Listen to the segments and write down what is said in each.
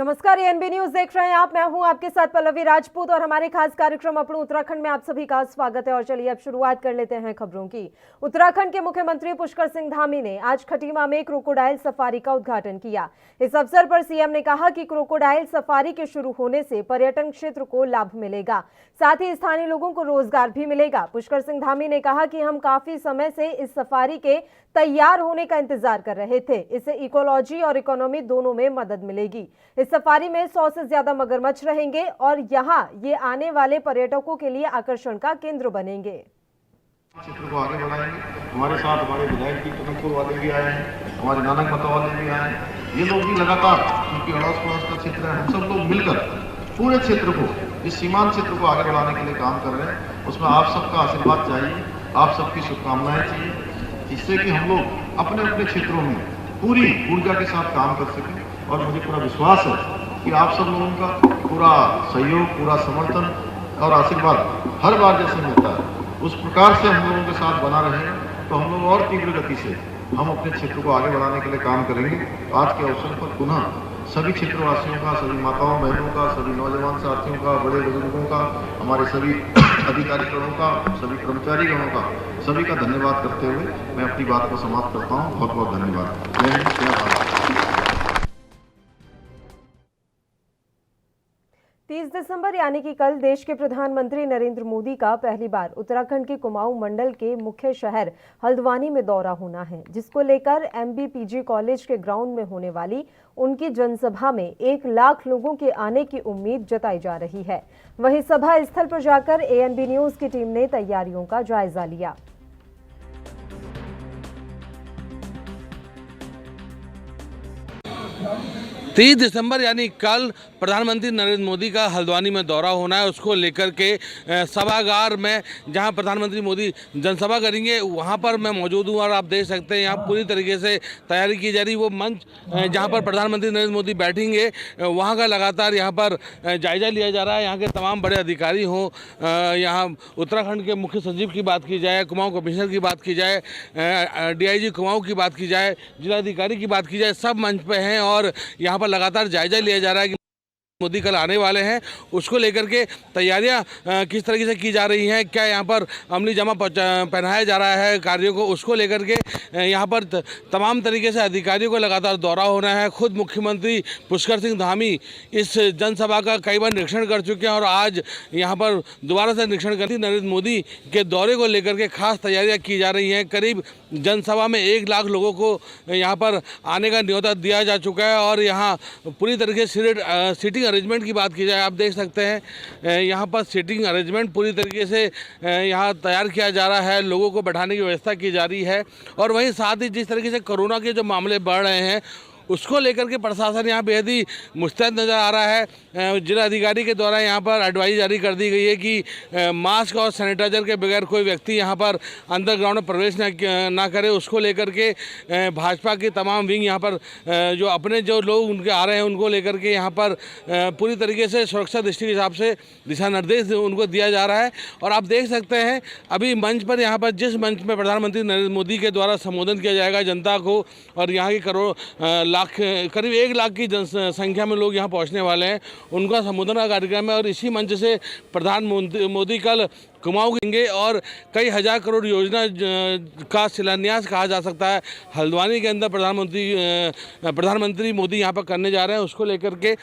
नमस्कार, ANB news देख रहे हैं आप। मैं हूं आपके साथ पल्लवी राजपूत और हमारे खास कार्यक्रम अपनों उत्तराखंड में आप सभी का स्वागत है। और चलिए अब शुरुआत कर लेते हैं खबरों की। उत्तराखंड के मुख्यमंत्री पुष्कर सिंह धामी ने आज खटीमा में क्रोकोडाइल सफारी का उद्घाटन किया। इस अवसर पर सीएम ने कहा कि क्रोकोडाइल सफारी के शुरू होने से पर्यटन क्षेत्र को लाभ मिलेगा, साथ ही स्थानीय लोगों को रोजगार भी मिलेगा। पुष्कर सिंह धामी ने कहा कि हम काफी समय से इस सफारी के तैयार होने का इंतजार कर रहे थे। इससे इकोलॉजी और इकोनॉमी दोनों में मदद मिलेगी। इस सफारी में 100 से ज्यादा मगरमच्छ रहेंगे और यहाँ ये आने वाले पर्यटकों के लिए आकर्षण का केंद्र बनेंगे। क्षेत्र को आगे बढ़ाएंगे। हमारे साथ हमारे विधायक जी टनकपुर वाले भी आए हैं, हमारे नानक मता वाले भी आए हैं। ये लोग भी लगातार, क्योंकि अड़ोस पड़ोस का क्षेत्र है, हम सब लोग मिलकर पूरे क्षेत्र को, इस सीमांत क्षेत्र को आगे बढ़ाने के लिए काम कर रहे हैं। उसमें आप सबका आशीर्वाद चाहिए, आप सबकी शुभकामनाएं चाहिए, जिससे कि हम लोग अपने अपने क्षेत्रों में पूरी ऊर्जा के साथ काम कर सकें। और मुझे पूरा विश्वास है कि आप सब लोगों का पूरा सहयोग, पूरा समर्थन और आशीर्वाद हर बार जैसे मिलता है, उस प्रकार से हम लोगों के साथ बना रहेगा। तो हम लोग और तीव्र गति से हम अपने क्षेत्र को आगे बढ़ाने के लिए काम करेंगे। आज के अवसर पर पुनः सभी क्षेत्रवासियों का, सभी माताओं बहनों का, सभी नौजवान साथियों का, बड़े बुजुर्गों का, हमारे सभी अधिकारी गणों का, सभी कर्मचारी गणों का, सभी का धन्यवाद करते हुए मैं अपनी बात को समाप्त करता हूँ। बहुत बहुत धन्यवाद। जय हिंद, जय भारत। 30 दिसंबर यानी कि कल देश के प्रधानमंत्री नरेंद्र मोदी का पहली बार उत्तराखंड के कुमाऊं मंडल के मुख्य शहर हल्द्वानी में दौरा होना है, जिसको लेकर एमबीपीजी कॉलेज के ग्राउंड में होने वाली उनकी जनसभा में 1 लाख लोगों के आने की उम्मीद जताई जा रही है। वहीं सभा स्थल पर जाकर एएनबी न्यूज की टीम ने तैयारियों का जायजा लिया। 30 दिसंबर यानी कल प्रधानमंत्री नरेंद्र मोदी का हल्द्वानी में दौरा होना है। उसको लेकर के सभागार में जहां प्रधानमंत्री मोदी जनसभा करेंगे, वहां पर मैं मौजूद हूं और आप देख सकते हैं यहाँ पूरी तरीके से तैयारी की जा रही। वो मंच जहां पर प्रधानमंत्री नरेंद्र मोदी बैठेंगे, वहां का लगातार यहाँ पर जायजा लिया जा रहा है। यहाँ के तमाम बड़े अधिकारी हों, यहाँ उत्तराखंड के मुख्य सचिव की बात की जाए, कुमाऊँ कमिश्नर की बात की जाए, DIG कुमाऊँ की बात की जाए, जिलाधिकारी की बात की जाए, सब मंच पर हैं और यहाँ पर लगातार जायजा लिया जा रहा है कि मोदी कल आने वाले हैं। उसको लेकर के तैयारियां किस तरीके से की जा रही हैं, क्या यहाँ पर अमली जमा पहनाया जा रहा है कार्यों को, उसको लेकर के यहाँ पर तमाम तरीके से अधिकारियों को लगातार दौरा होना है। खुद मुख्यमंत्री पुष्कर सिंह धामी इस जनसभा का कई बार निरीक्षण कर चुके हैं और आज यहाँ पर दोबारा से निरीक्षण करती नरेंद्र मोदी के दौरे को लेकर के खास तैयारियाँ की जा रही हैं। करीब जनसभा में 1 लाख लोगों को यहाँ पर आने का न्योता दिया जा चुका है और यहाँ पूरी तरीके से सीटिंग अरेंजमेंट की बात की जाए, आप देख सकते हैं यहाँ पर सीटिंग अरेंजमेंट पूरी तरीके से यहाँ तैयार किया जा रहा है, लोगों को बैठाने की व्यवस्था की जा रही है। और वहीं साथ ही जिस तरीके से कोरोना के जो मामले बढ़ रहे हैं, उसको लेकर के प्रशासन यहाँ बेहद ही मुस्तैद नज़र आ रहा है। जिला अधिकारी के द्वारा यहाँ पर एडवाइस जारी कर दी गई है कि मास्क और सैनिटाइजर के बगैर कोई व्यक्ति यहाँ पर अंडरग्राउंड में प्रवेश ना करे। उसको लेकर के भाजपा की तमाम विंग यहाँ पर जो अपने जो लोग उनके आ रहे हैं, उनको लेकर के यहाँ पर पूरी तरीके से सुरक्षा दृष्टि के हिसाब से दिशा निर्देश उनको दिया जा रहा है। और आप देख सकते हैं अभी मंच पर, यहाँ पर जिस मंच में प्रधानमंत्री नरेंद्र मोदी के द्वारा संबोधन किया जाएगा जनता को, और यहाँ की करीब 1 लाख की जनसंख्या में लोग यहाँ पहुँचने वाले हैं, उनका संबोधन का कार्यक्रम है। और इसी मंच से प्रधानमंत्री मोदी कल कुमाऊँ गेंगे और कई हज़ार करोड़ योजना का शिलान्यास कहा जा सकता है हल्द्वानी के अंदर प्रधानमंत्री मोदी यहाँ पर करने जा रहे हैं। उसको लेकर के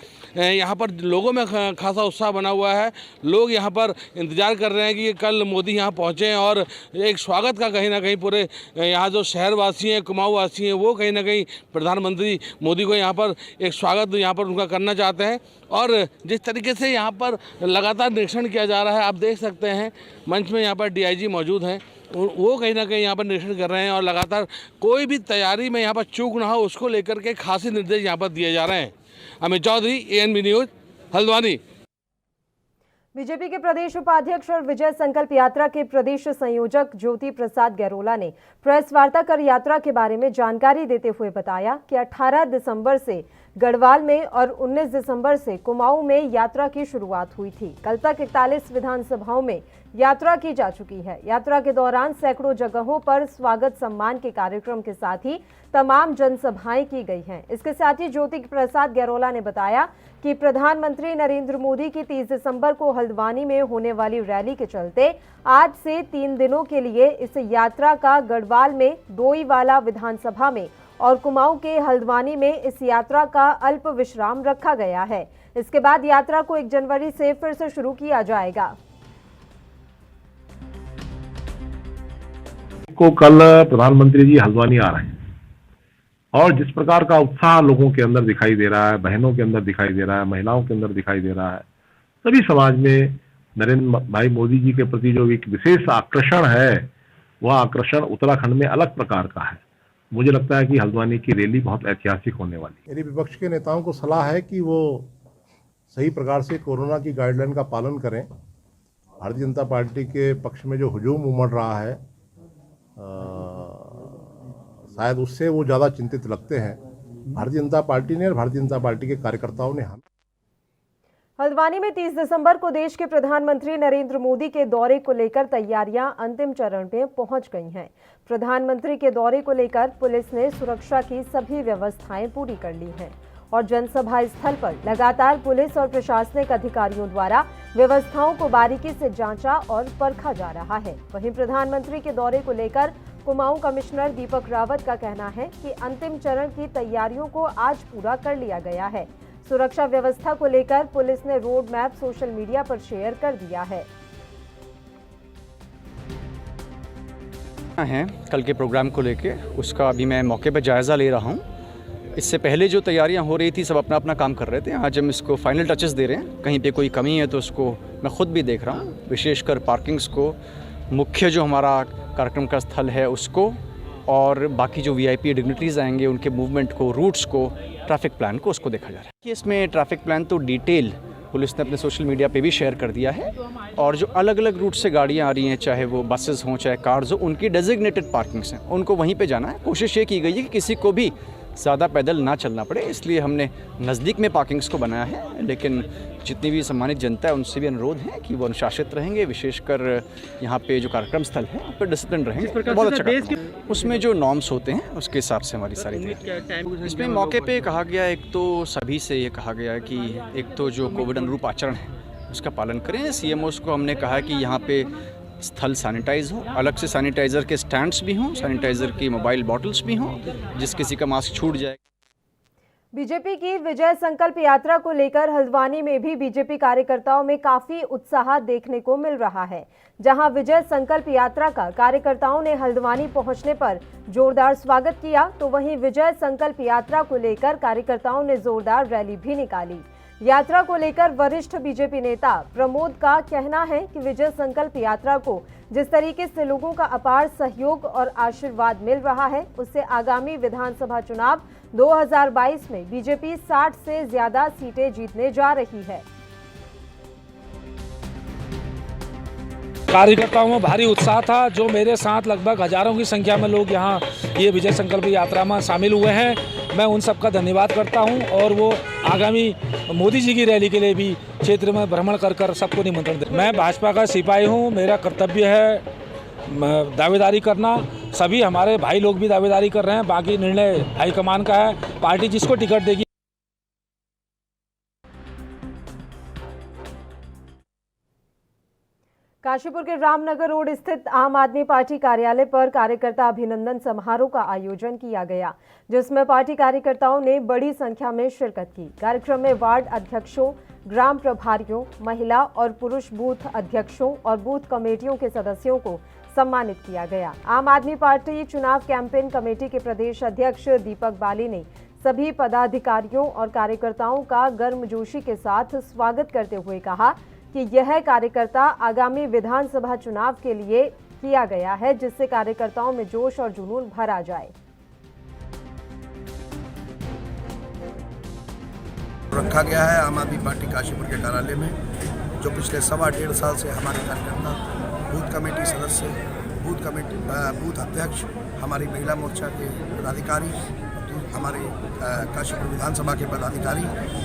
यहाँ पर लोगों में खासा उत्साह बना हुआ है। लोग यहाँ पर इंतज़ार कर रहे हैं कि कल मोदी यहाँ पहुँचें और एक स्वागत का कहीं ना कहीं पूरे यहाँ जो शहरवासी हैं, कुमाऊँ वासी हैं, वो कहीं ना कहीं प्रधानमंत्री मोदी को यहाँ पर एक स्वागत यहाँ पर उनका करना चाहते हैं। और जिस तरीके से यहाँ पर लगातार निरीक्षण किया जा रहा है, आप देख सकते हैं मंच में यहाँ पर DIG मौजूद हैं, वो कहीं ना कहीं यहाँ पर निरीक्षण कर रहे हैं और लगातार कोई भी तैयारी में यहाँ पर चूक ना हो, उसको लेकर के खासी निर्देश यहाँ पर दिए जा रहे हैं। Amit Chaudhary, ANB news, Haldwani. बीजेपी के प्रदेश उपाध्यक्ष और विजय संकल्प यात्रा के प्रदेश संयोजक ज्योति प्रसाद गैरोला ने प्रेस वार्ता कर यात्रा के बारे में जानकारी देते हुए बताया कि 18 दिसंबर से गढ़वाल में और 19 दिसंबर से कुमाऊं में यात्रा की शुरुआत हुई थी। कल तक 41 विधानसभाओं में यात्रा की जा चुकी है। यात्रा के दौरान सैकड़ों जगहों पर स्वागत सम्मान के कार्यक्रम के साथ ही तमाम जनसभाएं की गई हैं। इसके साथ ही ज्योति प्रसाद गैरोला ने बताया कि प्रधानमंत्री नरेंद्र मोदी की 30 दिसंबर को हल्द्वानी में होने वाली रैली के चलते आज से 3 दिनों के लिए इस यात्रा का गढ़वाल में डोईवाला विधानसभा में और कुमाऊं के हल्द्वानी में इस यात्रा का अल्प विश्राम रखा गया है। इसके बाद यात्रा को 1 जनवरी से फिर से शुरू किया जाएगा। को कल प्रधानमंत्री जी हल्द्वानी आ रहे हैं और जिस प्रकार का उत्साह लोगों के अंदर दिखाई दे रहा है, बहनों के अंदर दिखाई दे रहा है, महिलाओं के अंदर दिखाई दे रहा है, सभी समाज में नरेंद्र भाई मोदी जी के प्रति जो एक विशेष आकर्षण है, वह आकर्षण उत्तराखंड में अलग प्रकार का है। मुझे लगता है कि हल्द्वानी की रैली बहुत ऐतिहासिक होने वाली है। मेरी विपक्ष के नेताओं को सलाह है कि वो सही प्रकार से कोरोना की गाइडलाइन का पालन करें। भारतीय जनता पार्टी के पक्ष में जो हुजूम उमड़ रहा है, शायद उससे वो ज़्यादा चिंतित लगते हैं। भारतीय जनता पार्टी ने और भारतीय जनता पार्टी के कार्यकर्ताओं ने हल्द्वानी में 30 दिसंबर को देश के प्रधानमंत्री नरेंद्र मोदी के दौरे को लेकर तैयारियां अंतिम चरण में पहुंच गई हैं। प्रधानमंत्री के दौरे को लेकर पुलिस ने सुरक्षा की सभी व्यवस्थाएं पूरी कर ली हैं और जनसभा स्थल पर लगातार पुलिस और प्रशासनिक अधिकारियों द्वारा व्यवस्थाओं को बारीकी से जांचा और परखा जा रहा है। वहीं प्रधानमंत्री के दौरे को लेकर कुमाऊं कमिश्नर दीपक रावत का कहना है कि अंतिम चरण की तैयारियों को आज पूरा कर लिया गया है। सुरक्षा व्यवस्था को लेकर पुलिस ने रोड मैप सोशल मीडिया पर शेयर कर दिया है। कल के प्रोग्राम को लेके उसका अभी मैं मौके पर जायज़ा ले रहा हूँ। इससे पहले जो तैयारियां हो रही थी सब अपना अपना काम कर रहे थे। आज हम इसको फाइनल टचेस दे रहे हैं। कहीं पे कोई कमी है तो उसको मैं खुद भी देख रहा हूँ, विशेषकर पार्किंग्स को, मुख्य जो हमारा कार्यक्रम का स्थल है उसको, और बाकी जो वीआईपी डिग्निटरीज आएंगे उनके मूवमेंट को, रूट्स को, ट्रैफिक प्लान को, उसको देखा जा रहा है कि इसमें ट्रैफिक प्लान तो डिटेल पुलिस ने अपने सोशल मीडिया पे भी शेयर कर दिया है और जो अलग अलग रूट से गाड़ियाँ आ रही हैं, चाहे वो बसेस हों चाहे कार्स हो, उनकी डेजिग्नेटेड पार्किंग्स हैं, उनको वहीं पे जाना है। कोशिश ये की गई है कि किसी को भी ज़्यादा पैदल ना चलना पड़े, इसलिए हमने नज़दीक में पार्किंग्स को बनाया है। लेकिन जितनी भी सम्मानित जनता है उनसे भी अनुरोध है कि वो अनुशासित रहेंगे, विशेषकर यहाँ पे जो कार्यक्रम स्थल है उस पर डिसिप्लिन रहेंगे। बहुत अच्छा उसमें जो नॉर्म्स होते हैं उसके हिसाब से हमारी सारी तैयारी। इसमें मौके पे कहा गया, एक तो सभी से ये कहा गया कि एक तो जो कोविड अनुरूप आचरण है उसका पालन करें। सीएमओस को हमने कहा कि यहाँ पे स्थल सैनिटाइज हो, अलग से सैनिटाइज़र के स्टैंड्स भी हों, सैनिटाइज़र की मोबाइल बॉटल्स भी हों, जिस किसी का मास्क छूट जाए। बीजेपी की विजय संकल्प यात्रा को लेकर हल्द्वानी में भी बीजेपी कार्यकर्ताओं में काफी उत्साह देखने को मिल रहा है। जहां विजय संकल्प यात्रा का कार्यकर्ताओं ने हल्द्वानी पहुंचने पर जोरदार स्वागत किया, तो वहीं विजय संकल्प यात्रा को लेकर कार्यकर्ताओं ने जोरदार रैली भी निकाली। यात्रा को लेकर वरिष्ठ बीजेपी नेता प्रमोद का कहना है कि विजय संकल्प यात्रा को जिस तरीके से लोगों का अपार सहयोग और आशीर्वाद मिल रहा है, उससे आगामी विधानसभा चुनाव 2022 में बीजेपी 60 से ज्यादा सीटें जीतने जा रही है। कार्यकर्ताओं में भारी उत्साह था। जो मेरे साथ लगभग हजारों की संख्या में लोग यहाँ ये विजय संकल्प यात्रा में शामिल हुए हैं, मैं उन सबका धन्यवाद करता हूँ और वो आगामी मोदी जी की रैली के लिए भी क्षेत्र में भ्रमण कर सबको निमंत्रण दे। मैं भाजपा का सिपाही हूँ, मेरा कर्तव्य है दावेदारी करना। सभी हमारे भाई लोग भी दावेदारी कर रहे हैं, बाकी निर्णय हाईकमान का है, पार्टी जिसको टिकट देगी। काशीपुर के रामनगर रोड स्थित आम आदमी पार्टी कार्यालय पर कार्यकर्ता अभिनंदन समारोह का आयोजन किया गया, जिसमें पार्टी कार्यकर्ताओं ने बड़ी संख्या में शिरकत की। कार्यक्रम में वार्ड अध्यक्षों, ग्राम प्रभारियों, महिला और पुरुष बूथ अध्यक्षों और बूथ कमेटियों के सदस्यों को सम्मानित किया गया। आम आदमी पार्टी चुनाव कैंपेन कमेटी के प्रदेश अध्यक्ष दीपक बाली ने सभी पदाधिकारियों और कार्यकर्ताओं का गर्मजोशी के साथ स्वागत करते हुए कहा कि यह कार्यकर्ता आगामी विधानसभा चुनाव के लिए किया गया है, जिससे कार्यकर्ताओं में जोश और जुनून भरा जाए। रखा गया है आम आदमी पार्टी काशीपुर के कार्यालय में, जो पिछले 1.5 साल से हमारे कार्यकर्ता, बूथ कमेटी सदस्य, बूथ अध्यक्ष, हमारी महिला मोर्चा के पदाधिकारी, हमारे काशीपुर विधानसभा के पदाधिकारी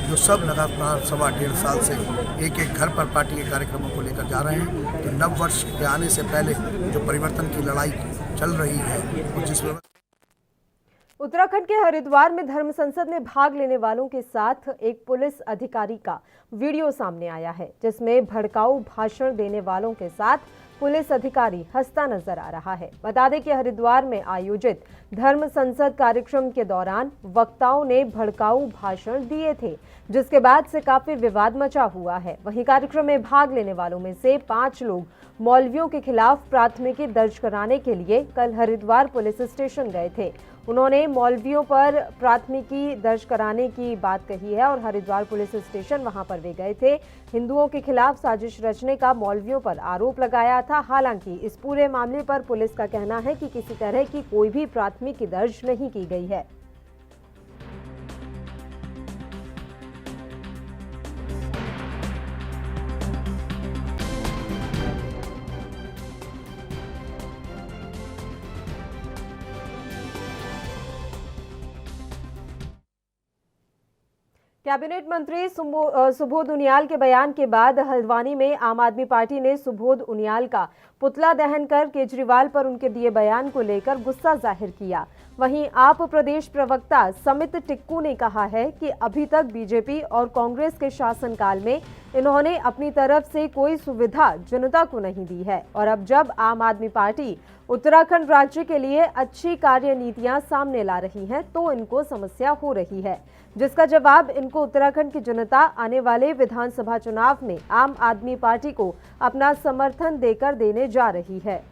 जो सब लगातार 1.5 साल से एक एक घर पर पार्टी के कार्यक्रमों को लेकर जा रहे हैं। तो नव वर्ष के आने से पहले जो परिवर्तन की लड़ाई चल रही है और जिसमें उत्तराखंड के हरिद्वार में धर्म संसद में भाग लेने वालों के साथ एक पुलिस अधिकारी का वीडियो सामने आया है, जिसमें भड़काऊ भाषण देने वालों के साथ पुलिस अधिकारी हंसता नजर आ रहा है। बता दें कि हरिद्वार में आयोजित धर्म संसद कार्यक्रम के दौरान वक्ताओं ने भड़काऊ भाषण दिए थे, जिसके बाद से काफी विवाद मचा हुआ है। वहीं कार्यक्रम में भाग लेने वालों में से 5 लोग मौलवियों के खिलाफ प्राथमिकी दर्ज कराने के लिए कल हरिद्वार पुलिस स्टेशन गए थे। उन्होंने मौलवियों पर प्राथमिकी दर्ज कराने की बात कही है और हरिद्वार पुलिस स्टेशन वहां पर वे गए थे। हिंदुओं के खिलाफ साजिश रचने का मौलवियों पर आरोप लगाया था। हालांकि इस पूरे मामले पर पुलिस का कहना है कि किसी तरह की कोई भी प्राथमिकी दर्ज नहीं की गई है। कैबिनेट मंत्री सुबोध उनियाल के बयान के बाद हल्द्वानी में आम आदमी पार्टी ने सुबोध उनियाल का पुतला दहन कर केजरीवाल पर उनके दिए बयान को लेकर गुस्सा जाहिर किया। वहीं आप प्रदेश प्रवक्ता समित टिक्कू ने कहा है कि अभी तक बीजेपी और कांग्रेस के शासनकाल में इन्होंने अपनी तरफ से कोई सुविधा जनता को नहीं दी है और अब जब आम आदमी पार्टी उत्तराखंड राज्य के लिए अच्छी कार्यनीतियां सामने ला रही है तो इनको समस्या हो रही है, जिसका जवाब इनको उत्तराखंड की जनता आने वाले विधानसभा चुनाव में आम आदमी पार्टी को अपना समर्थन देकर देने जा रही है।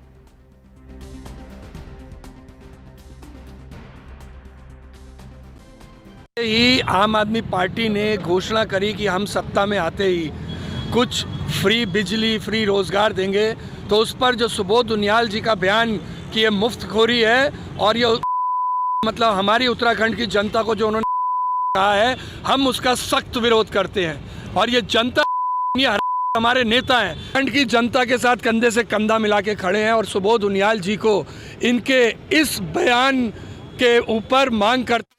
ही आम आदमी पार्टी ने घोषणा करी कि हम सत्ता में आते ही कुछ फ्री बिजली, फ्री रोजगार देंगे, तो उस पर जो सुबोध उनियाल जी का बयान कि ये मुफ्तखोरी है और ये मतलब हमारी उत्तराखंड की जनता को जो उन्होंने कहा है, हम उसका सख्त विरोध करते हैं। और ये जनता हमारे नेता हैं, उत्तराखंड की जनता के साथ कंधे से कंधा मिला के खड़े हैं और सुबोध उनियाल जी को इनके इस बयान के ऊपर मांग करते।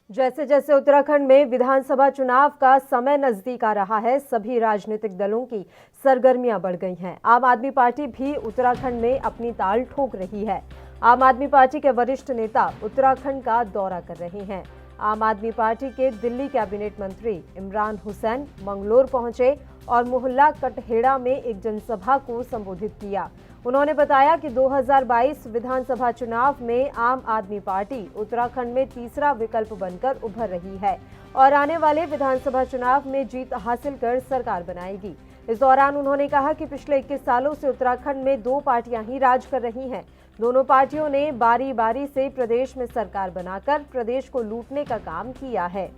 जैसे जैसे उत्तराखंड में विधानसभा चुनाव का समय नजदीक आ रहा है, सभी राजनीतिक दलों की सरगर्मियां बढ़ गई हैं। आम आदमी पार्टी भी उत्तराखंड में अपनी ताल ठोक रही है। आम आदमी पार्टी के वरिष्ठ नेता उत्तराखंड का दौरा कर रहे हैं। आम आदमी पार्टी के दिल्ली कैबिनेट मंत्री इमरान हुसैन मंगलोर पहुंचे और मोहल्ला कटहेड़ा में एक जनसभा को संबोधित किया। उन्होंने बताया कि 2022 विधानसभा चुनाव में आम आदमी पार्टी उत्तराखंड में तीसरा विकल्प बनकर उभर रही है और आने वाले विधानसभा चुनाव में जीत हासिल कर सरकार बनाएगी। इस दौरान उन्होंने कहा कि पिछले 21 सालों से उत्तराखंड में 2 पार्टियां ही राज कर रही हैं। दोनों पार्टियों ने बारी बारी से प्रदेश में सरकार बनाकर प्रदेश को लूटने का काम किया है।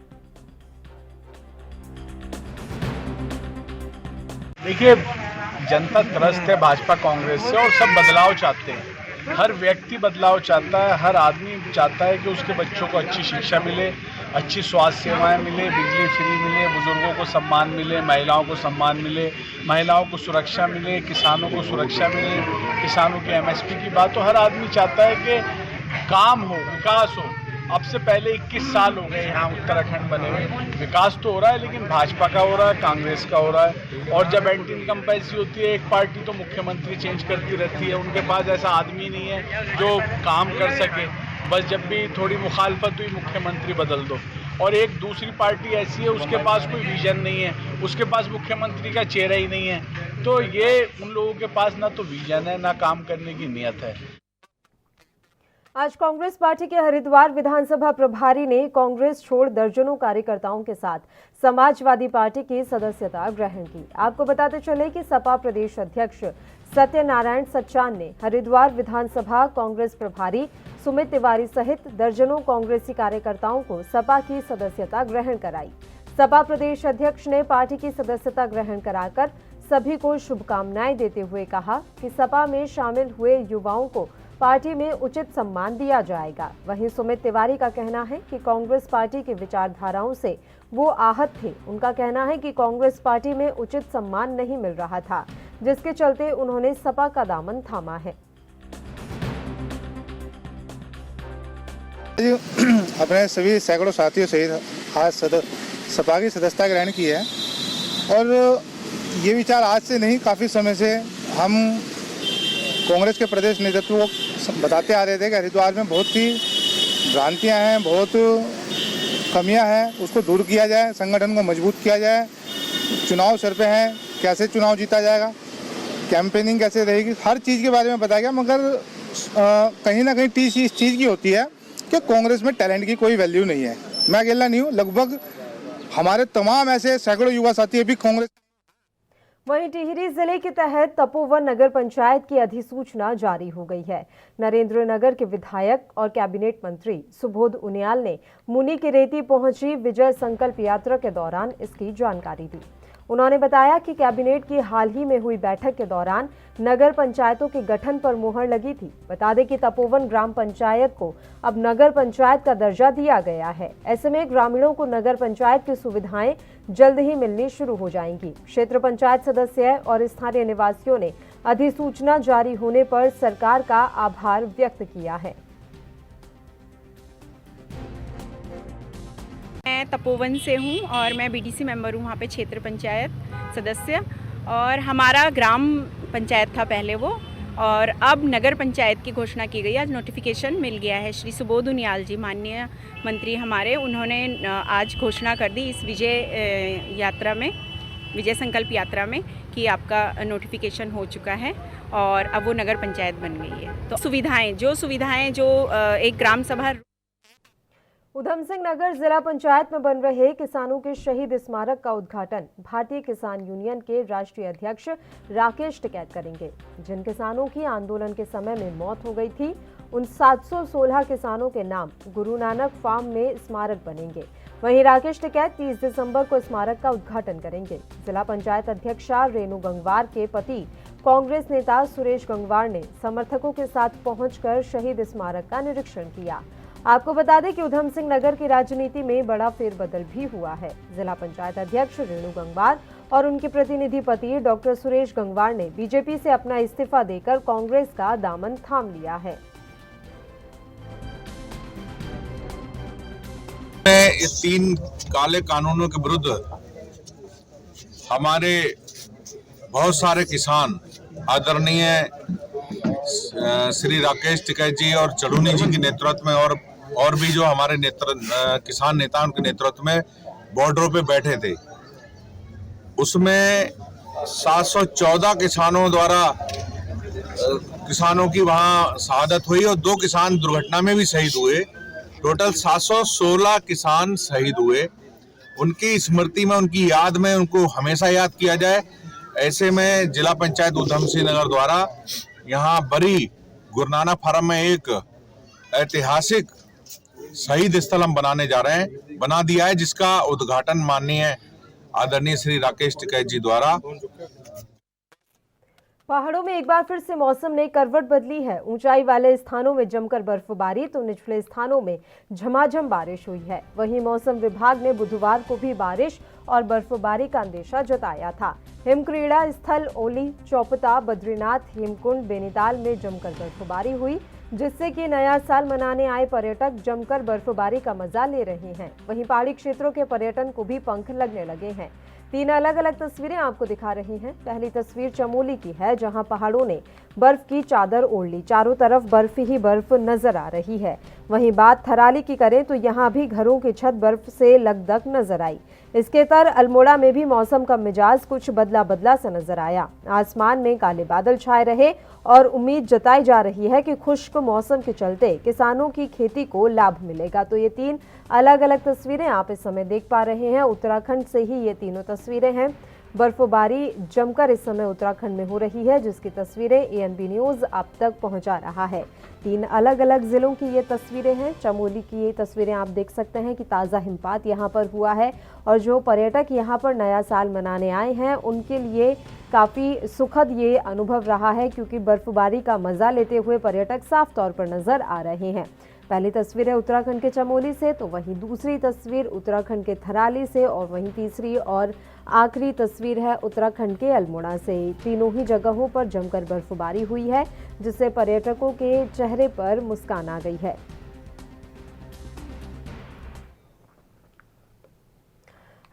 देखिए, जनता त्रस्त है भाजपा कांग्रेस से और सब बदलाव चाहते हैं। हर व्यक्ति बदलाव चाहता है, हर आदमी चाहता है कि उसके बच्चों को अच्छी शिक्षा मिले, अच्छी स्वास्थ्य सेवाएं मिले, बिजली फ्री मिले, बुजुर्गों को सम्मान मिले, महिलाओं को सम्मान मिले, महिलाओं को सुरक्षा मिले, किसानों को सुरक्षा मिले, किसानों की एमएसपी की बात तो हर आदमी चाहता है कि काम हो, विकास हो। अब से पहले 21 साल हो गए यहाँ उत्तराखंड बने हुए, विकास तो हो रहा है लेकिन भाजपा का हो रहा है, कांग्रेस का हो रहा है। और जब एंटी इनकम्बेंसी होती है, एक पार्टी तो मुख्यमंत्री चेंज करती रहती है, उनके पास ऐसा आदमी नहीं है जो काम कर सके। बस जब भी थोड़ी मुखालफत हुई मुख्यमंत्री बदल दो। और एक दूसरी पार्टी ऐसी है उसके पास कोई विजन नहीं है, उसके पास मुख्यमंत्री का चेहरा ही नहीं है। तो ये उन लोगों के पास ना तो विजन है ना काम करने की नीयत है। आज कांग्रेस पार्टी के हरिद्वार विधानसभा प्रभारी ने कांग्रेस छोड़ दर्जनों कार्यकर्ताओं के साथ समाजवादी पार्टी की सदस्यता ग्रहण की। आपको बताते चले कि सपा प्रदेश अध्यक्ष सत्यनारायण सच्चान ने हरिद्वार विधानसभा कांग्रेस प्रभारी सुमित तिवारी सहित दर्जनों कांग्रेसी कार्यकर्ताओं को सपा की सदस्यता ग्रहण कराई। सपा प्रदेश अध्यक्ष ने पार्टी की सदस्यता ग्रहण कराकर सभी को शुभकामनाएं देते हुए कहा कि सपा में शामिल हुए युवाओं को पार्टी में उचित सम्मान दिया जाएगा। वहीं सुमित तिवारी का कहना है कि कांग्रेस पार्टी की विचारधाराओं से वो आहत थे। उनका कहना है कि कांग्रेस पार्टी में उचित सम्मान नहीं मिल रहा था, जिसके चलते उन्होंने सपा का दामन थामा है। अपने सभी सैकड़ों साथियों सहित आज सपा की सदस्यता ग्रहण की है और ये विचार आज से नहीं, काफ़ी समय से हम कांग्रेस के प्रदेश नेतृत्व को बताते आ रहे थे कि हरिद्वार में बहुत सी भ्रांतियां हैं, बहुत कमियां हैं, उसको दूर किया जाए, संगठन को मजबूत किया जाए। चुनाव सर पे हैं, कैसे चुनाव जीता जाएगा, कैंपेनिंग कैसे रहेगी, हर चीज़ के बारे में बताया गया। मगर कहीं ना कहीं टीस इस चीज़ की होती है कि कांग्रेस में टैलेंट की कोई वैल्यू नहीं है। मैं अकेला नहीं हूँ, लगभग हमारे तमाम ऐसे सैकड़ों युवा साथी अभी कांग्रेस। वहीं टिहरी जिले के तहत तपोवन नगर पंचायत की अधिसूचना जारी हो गई है। नरेंद्र नगर के विधायक और कैबिनेट मंत्री सुबोध उनियाल ने मुनि की रेती पहुंची विजय संकल्प यात्रा के दौरान इसकी जानकारी दी। उन्होंने बताया कि कैबिनेट की हाल ही में हुई बैठक के दौरान नगर पंचायतों के गठन पर मुहर लगी थी। बता दें कि तपोवन ग्राम पंचायत को अब नगर पंचायत का दर्जा दिया गया है। ऐसे में ग्रामीणों को नगर पंचायत की सुविधाएं जल्द ही मिलनी शुरू हो जाएंगी। क्षेत्र पंचायत सदस्य और स्थानीय निवासियों ने अधिसूचना जारी होने पर सरकार का आभार व्यक्त किया है। मैं तपोवन से हूँ और मैं बीडीसी मेंबर हूँ वहाँ पे, क्षेत्र पंचायत सदस्य। और हमारा ग्राम पंचायत था पहले वो, और अब नगर पंचायत की घोषणा की गई। आज नोटिफिकेशन मिल गया है। श्री सुबोध उनियाल जी, माननीय मंत्री हमारे, उन्होंने आज घोषणा कर दी इस विजय यात्रा में, विजय संकल्प यात्रा में, कि आपका नोटिफिकेशन हो चुका है और अब वो नगर पंचायत बन गई है। तो सुविधाएं जो एक ग्राम सभा। उधम सिंह नगर जिला पंचायत में बन रहे किसानों के शहीद स्मारक का उद्घाटन भारतीय किसान यूनियन के राष्ट्रीय अध्यक्ष राकेश टिकैत करेंगे। जिन किसानों की आंदोलन के समय में मौत हो गई थी, उन 716 किसानों के नाम गुरु नानक फार्म में स्मारक बनेंगे। वहीं राकेश टिकैत 30 दिसंबर को स्मारक का उद्घाटन करेंगे। जिला पंचायत अध्यक्षा रेणु गंगवार के पति कांग्रेस नेता सुरेश गंगवार ने समर्थकों के साथ पहुंचकर शहीद स्मारक का निरीक्षण किया। आपको बता दें कि उधम सिंह नगर की राजनीति में बड़ा फेरबदल भी हुआ है। जिला पंचायत अध्यक्ष रेणु गंगवार और उनके प्रतिनिधि पति डॉक्टर सुरेश गंगवार ने बीजेपी से अपना इस्तीफा देकर कांग्रेस का दामन थाम लिया है। इस 3 काले कानूनों के विरुद्ध हमारे बहुत सारे किसान आदरणीय श्री राकेश टिकैत जी और चढ़ूनी जी के नेतृत्व में और भी जो हमारे किसान नेता उनके नेतृत्व में बॉर्डरों पे बैठे थे। उसमें 714 किसानों द्वारा किसानों की वहां शहादत हुई और 2 किसान दुर्घटना में भी शहीद हुए। टोटल 716 किसान शहीद हुए। उनकी स्मृति में, उनकी याद में उनको हमेशा याद किया जाए। ऐसे में जिला पंचायत उधम सिंह नगर द्वारा यहाँ बरी गुरु नानक फार्म में एक ऐतिहासिक शहीद स्थल हम बनाने जा रहे हैं, बना दिया है, जिसका उद्घाटन माननीय आदरणीय श्री राकेश टिकैत जी द्वारा। पहाड़ों में एक बार फिर से मौसम ने करवट बदली है। ऊंचाई वाले स्थानों में जमकर बर्फबारी तो निचले स्थानों में झमाझम बारिश हुई है। वहीं मौसम विभाग ने बुधवार को भी बारिश और बर्फबारी का अंदेशा जताया था। हिमक्रीड़ा स्थल ओली, चौपता, बद्रीनाथ, हेमकुंड, बेनीताल में जमकर बर्फबारी हुई, जिससे कि नया साल मनाने आए पर्यटक जमकर बर्फबारी का मजा ले रहे हैं। वहीं पहाड़ी क्षेत्रों के पर्यटन को भी पंख लगने लगे हैं। 3 अलग अलग तस्वीरें आपको दिखा रही हैं। पहली तस्वीर चमोली की है, जहां पहाड़ों ने बर्फ की चादर ओढ़ ली। चारों तरफ बर्फ ही बर्फ नजर आ रही है। वहीं बात थराली की करें तो यहां भी घरों की छत बर्फ से लकदक नजर आई। इसके तर अल्मोड़ा में भी मौसम का मिजाज कुछ बदला बदला सा नजर आया। आसमान में काले बादल छाए रहे और उम्मीद जताई जा रही है कि खुश्क मौसम के चलते किसानों की खेती को लाभ मिलेगा। तो ये 3 अलग अलग तस्वीरें आप इस समय देख पा रहे हैं। उत्तराखंड से ही ये तीनों तस्वीरें हैं। बर्फबारी जमकर इस समय उत्तराखंड में हो रही है, जिसकी तस्वीरें एएनबी न्यूज आप तक पहुंचा रहा है। 3 अलग अलग जिलों की ये तस्वीरें हैं। चमोली की ये तस्वीरें आप देख सकते हैं कि ताज़ा हिमपात यहाँ पर हुआ है और जो पर्यटक यहाँ पर नया साल मनाने आए हैं उनके लिए काफ़ी सुखद ये अनुभव रहा है, क्योंकि बर्फबारी का मज़ा लेते हुए पर्यटक साफ तौर पर नजर आ रहे हैं। पहली तस्वीर है उत्तराखंड के चमोली से, तो वहीं दूसरी तस्वीर उत्तराखंड के थराली से और वहीं तीसरी और आखिरी तस्वीर है उत्तराखंड के अल्मोड़ा से। तीनों ही जगहों पर जमकर बर्फबारी हुई है, जिससे पर्यटकों के चेहरे पर मुस्कान आ गई है।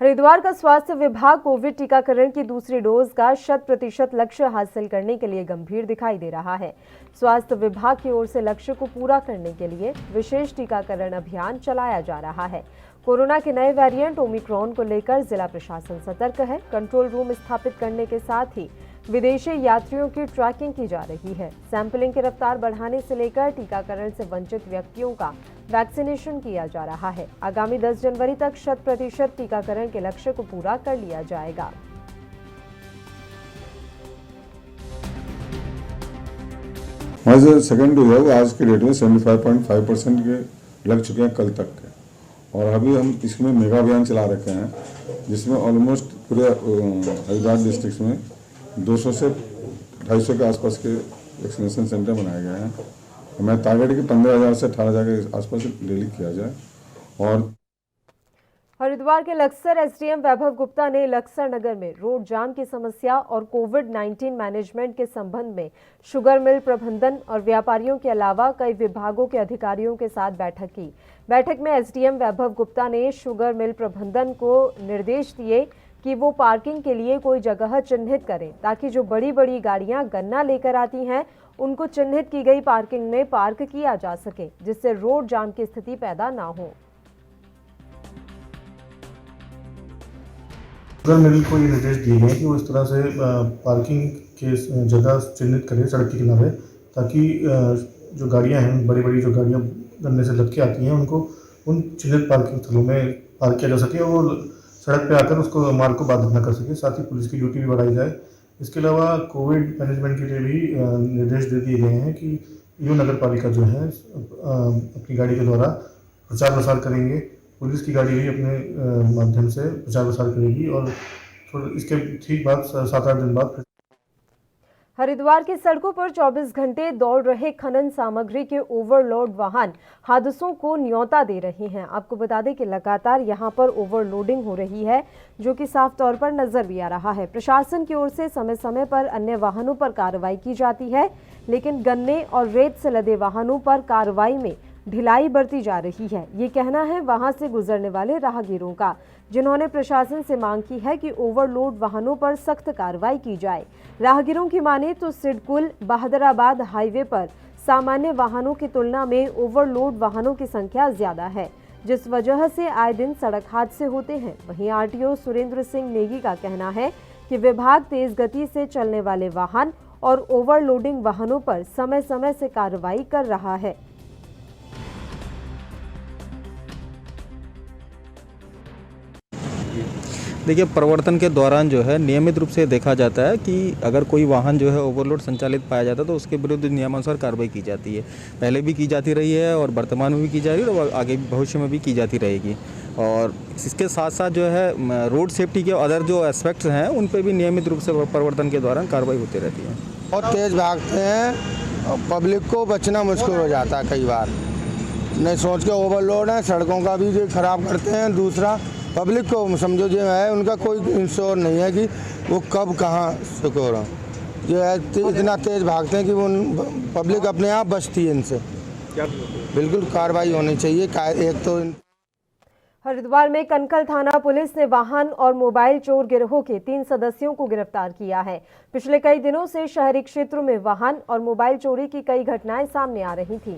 हरिद्वार का स्वास्थ्य विभाग कोविड टीकाकरण की दूसरी डोज का 100% लक्ष्य हासिल करने के लिए गंभीर दिखाई दे रहा है। स्वास्थ्य विभाग की ओर से लक्ष्य को पूरा करने के लिए विशेष टीकाकरण अभियान चलाया जा रहा है। कोरोना के नए वेरिएंट ओमिक्रॉन को लेकर जिला प्रशासन सतर्क है। कंट्रोल रूम स्थापित करने के साथ ही विदेशी यात्रियों की ट्रैकिंग की जा रही है। सैंपलिंग की रफ्तार बढ़ाने से लेकर टीकाकरण से वंचित व्यक्तियों का वैक्सीनेशन किया जा रहा है। आगामी 10 जनवरी तक 100% टीकाकरण के लक्ष्य को पूरा कर लिया जाएगा। हमारे जो सेकेंड डोज है वो आज के डेट में 75.5% के लग चुके हैं कल तक के, और अभी हम इसमें मेगा अभियान चला रखे हैं जिसमें ऑलमोस्ट पूरे हरिद्वार डिस्ट्रिक्ट में 200 से 250 के आसपास के वैक्सीनेशन सेंटर बनाए गए हैं। हमें टारगेट कि 15,000 से 18,000 के आसपास डेली किया जाए। और हरिद्वार के लक्सर एसडीएम वैभव गुप्ता ने लक्सर नगर में रोड जाम की समस्या और कोविड-19 मैनेजमेंट के संबंध में शुगर मिल प्रबंधन और व्यापारियों के अलावा कई विभागों के अधिकारियों के साथ बैठक की। बैठक में एसडीएम वैभव गुप्ता ने शुगर मिल प्रबंधन को निर्देश दिए कि वो पार्किंग के लिए कोई जगह चिन्हित करें ताकि जो बड़ी बड़ी गाड़ियां गन्ना लेकर आती हैं उनको चिन्हित की गई पार्किंग में पार्क किया जा सके, जिससे रोड जाम की स्थिति पैदा ना हो। शुगर मिल को ये निर्देश दिए गए कि वो इस तरह से पार्किंग के जगह चिन्हित करें सड़क के किनारे, ताकि जो गाड़ियां हैं बड़ी बड़ी जो गाड़ियां गन्ने से लद के आती हैं उनको उन चिन्हित पार्किंग स्थलों में पार्क किया जा सके और वो सड़क पे आकर उसको माल को बाधित न कर सके। साथ ही पुलिस की ड्यूटी भी बढ़ाई जाए। इसके अलावा कोविड मैनेजमेंट के लिए भी निर्देश दे दिए गए हैं कि यूँ नगर पालिका जो है अपनी गाड़ी के द्वारा प्रचार प्रसार करेंगे। पुलिस की गाड़ी भी अपने माध्यम से प्रचार प्रसार करेगी और इसके ठीक बाद 7-8 दिन बाद हरिद्वार की सड़कों पर 24 घंटे दौड़ रहे खनन सामग्री के ओवरलोड वाहन हादसों को न्योता दे रहे हैं। आपको बता दें कि लगातार यहां पर ओवरलोडिंग हो रही है, जो कि साफ तौर पर नजर भी आ रहा है। प्रशासन की ओर से समय समय पर अन्य वाहनों पर कार्रवाई की जाती है, लेकिन गन्ने और रेत से लदे वाहनों पर कार्रवाई में ढिलाई बरती जा रही है। ये कहना है वहां से गुजरने वाले राहगीरों का, जिन्होंने प्रशासन से मांग की है कि ओवरलोड वाहनों पर सख्त कार्रवाई की जाए। राहगीरों की माने तो सिडकुल बहादुराबाद हाईवे पर सामान्य वाहनों की तुलना में ओवरलोड वाहनों की संख्या ज्यादा है, जिस वजह से आए दिन सड़क हादसे होते हैं। वहीं आरटीओ सुरेंद्र सिंह नेगी का कहना है कि विभाग तेज गति से चलने वाले वाहन और ओवरलोडिंग वाहनों पर समय समय से कार्रवाई कर रहा है। देखिए, प्रवर्तन के दौरान जो है नियमित रूप से देखा जाता है कि अगर कोई वाहन जो है ओवरलोड संचालित पाया जाता है तो उसके विरुद्ध नियमानुसार कार्रवाई की जाती है। पहले भी की जाती रही है और वर्तमान में भी की जा रही है और आगे भविष्य में भी की जाती रहेगी। और इसके साथ साथ जो है रोड सेफ्टी के अदर जो एस्पेक्ट्स हैं उन पर भी नियमित रूप से प्रवर्तन के दौरान कार्रवाई होती रहती है। बहुत तेज़ भागते हैं, पब्लिक को बचना मुश्किल हो जाता है कई बार। नहीं सोच के ओवरलोड है, सड़कों का भी जो खराब करते हैं। दूसरा पब्लिक को समझो जो है उनका कोई इंश्योर नहीं है कि वो कब कहाँ सिक्योर हो। जो है इतना तेज़ भागते हैं कि वो पब्लिक अपने आप बचती है इनसे। बिल्कुल कार्रवाई होनी चाहिए। एक तो हरिद्वार में कनखल थाना पुलिस ने वाहन और मोबाइल चोर गिरोह के 3 सदस्यों को गिरफ्तार किया है। पिछले कई दिनों से शहरी क्षेत्रों में वाहन और मोबाइल चोरी की कई घटनाएं सामने आ रही थीं,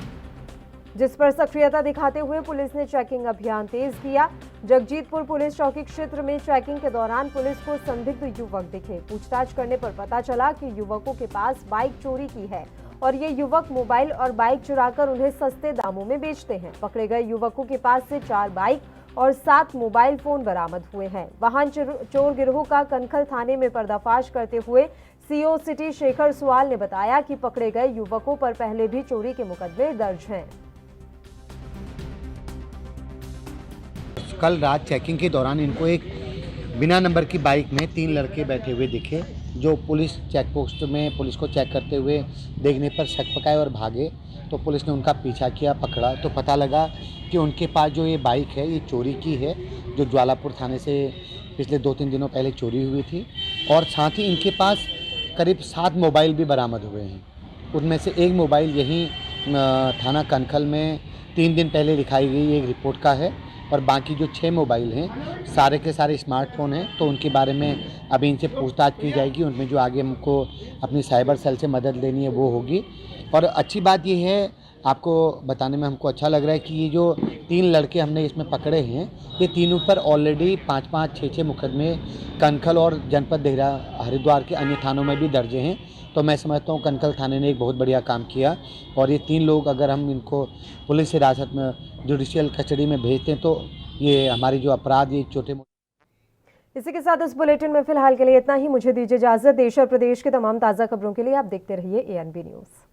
जिस पर सक्रियता दिखाते हुए पुलिस ने चेकिंग अभियान तेज किया। जगजीतपुर पुलिस चौकी क्षेत्र में चेकिंग के दौरान पुलिस को संदिग्ध युवक दिखे। पूछताछ करने पर पता चला कि युवकों के पास बाइक चोरी की है और ये युवक मोबाइल और बाइक चुराकर उन्हें सस्ते दामों में बेचते हैं। पकड़े गए युवकों के पास से 4 बाइक और 7 मोबाइल फोन बरामद हुए हैं। वाहन चोर गिरोह का कनखल थाने में पर्दाफाश करते हुए सीओ सिटी शेखर सुआल ने बताया कि पकड़े गए युवकों पर पहले भी चोरी के मुकदमे दर्ज हैं। कल रात चेकिंग के दौरान इनको एक बिना नंबर की बाइक में 3 लड़के बैठे हुए दिखे, जो पुलिस चेक पोस्ट में पुलिस को चेक करते हुए देखने पर शक पकाए और भागे। तो पुलिस ने उनका पीछा किया, पकड़ा तो पता लगा कि उनके पास जो ये बाइक है ये चोरी की है, जो ज्वालापुर थाने से पिछले 2-3 दिनों पहले चोरी हुई थी। और साथ ही इनके पास करीब 7 मोबाइल भी बरामद हुए हैं। उनमें से एक मोबाइल यहीं थाना कनखल में 3 दिन पहले दिखाई गई एक रिपोर्ट का है, और बाकी जो 6 मोबाइल हैं सारे के सारे स्मार्टफ़ोन हैं, तो उनके बारे में अभी इनसे पूछताछ की जाएगी। उनमें जो आगे हमको अपनी साइबर सेल से मदद लेनी है वो होगी। और अच्छी बात ये है, आपको बताने में हमको अच्छा लग रहा है कि ये जो 3 लड़के हमने इसमें पकड़े हैं, ये तीनों पर ऑलरेडी 5-5, 6-6 मुकदमे कनखल और जनपद देहरा हरिद्वार के अन्य थानों में भी दर्ज हैं। तो मैं समझता हूँ कनखल थाने ने एक बहुत बढ़िया काम किया, और ये 3 लोग अगर हम इनको पुलिस हिरासत में जुडिशियल कस्टडी में भेजते हैं तो ये हमारी जो अपराध ये छोटे। इसी के साथ इस बुलेटिन में फिलहाल के लिए इतना ही। मुझे दीजिए इजाजत। देश और प्रदेश के तमाम ताज़ा खबरों के लिए आप देखते रहिए ANB न्यूज़।